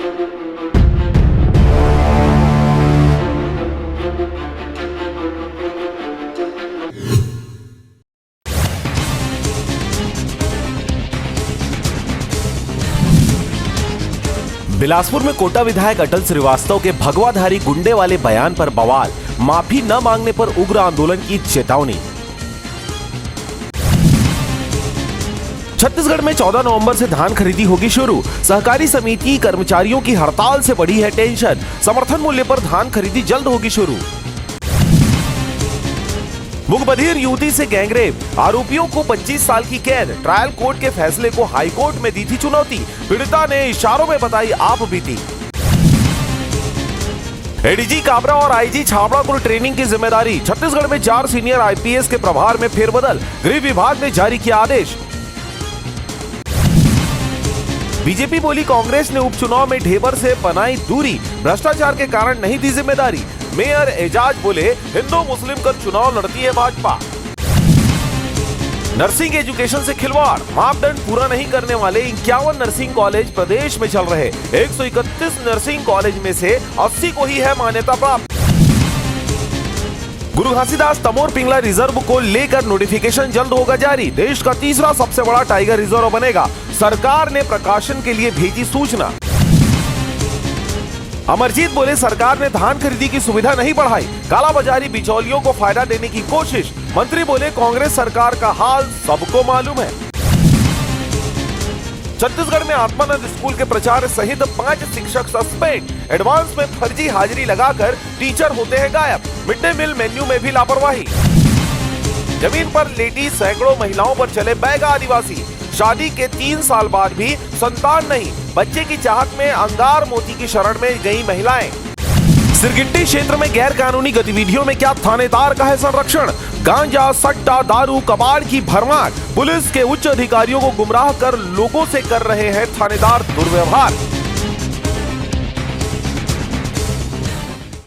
बिलासपुर में कोटा विधायक अटल श्रीवास्तव के भगवाधारी गुंडे वाले बयान पर बवाल, माफी न मांगने पर उग्र आंदोलन की चेतावनी। छत्तीसगढ़ में 14 नवंबर से धान खरीदी होगी शुरू। सहकारी समिति कर्मचारियों की हड़ताल से बढ़ी है टेंशन। समर्थन मूल्य पर धान खरीदी जल्द होगी शुरू। मुखबधिर युवती से गैंगरेप, आरोपियों को 25 साल की कैद। ट्रायल कोर्ट के फैसले को हाई कोर्ट में दी थी चुनौती। पीड़िता ने इशारों में बताई आप बीती। एडीजी काबरा और आईजी छाबड़ा को ट्रेनिंग की जिम्मेदारी। छत्तीसगढ़ में 4 सीनियर आईपीएस के प्रभार में फेरबदल। गृह विभाग ने जारी किया आदेश। बीजेपी बोली कांग्रेस ने उपचुनाव में ढेबर से बनाई दूरी, भ्रष्टाचार के कारण नहीं दी जिम्मेदारी। मेयर एजाज बोले हिंदू मुस्लिम कर चुनाव लड़ती है भाजपा। नर्सिंग एजुकेशन से खिलवाड़, मापदंड पूरा नहीं करने वाले 51 नर्सिंग कॉलेज प्रदेश में चल रहे। 131 नर्सिंग कॉलेज में से 80 को ही है मान्यता प्राप्त। गुरु घासीदास तमोर पिंगला रिजर्व को लेकर नोटिफिकेशन जल्द होगा जारी। देश का तीसरा सबसे बड़ा टाइगर रिजर्व बनेगा। सरकार ने प्रकाशन के लिए भेजी सूचना। अमरजीत बोले सरकार ने धान खरीदी की सुविधा नहीं बढ़ाई, कालाबाजारी बिचौलियों को फायदा देने की कोशिश। मंत्री बोले कांग्रेस सरकार का हाल सबको मालूम है। छत्तीसगढ़ में आत्मानंद स्कूल के प्राचार्य सहित 5 शिक्षक सस्पेंड। एडवांस में फर्जी हाजिरी लगाकर टीचर होते हैं गायब। मिड डे मील मेन्यू में भी लापरवाही। जमीन पर लेटी सैकड़ों महिलाओं पर चले बैगा आदिवासी। शादी के 3 साल बाद भी संतान नहीं, बच्चे की चाहत में अंगार मोती की शरण में गई महिलाएं। सिरगिट्टी क्षेत्र में गैर कानूनी गतिविधियों में क्या थानेदार का है संरक्षण। गांजा, सट्टा, दारू, कबाड़ की भरमार। पुलिस के उच्च अधिकारियों को गुमराह कर लोगों से कर रहे हैं थानेदार दुर्व्यवहार।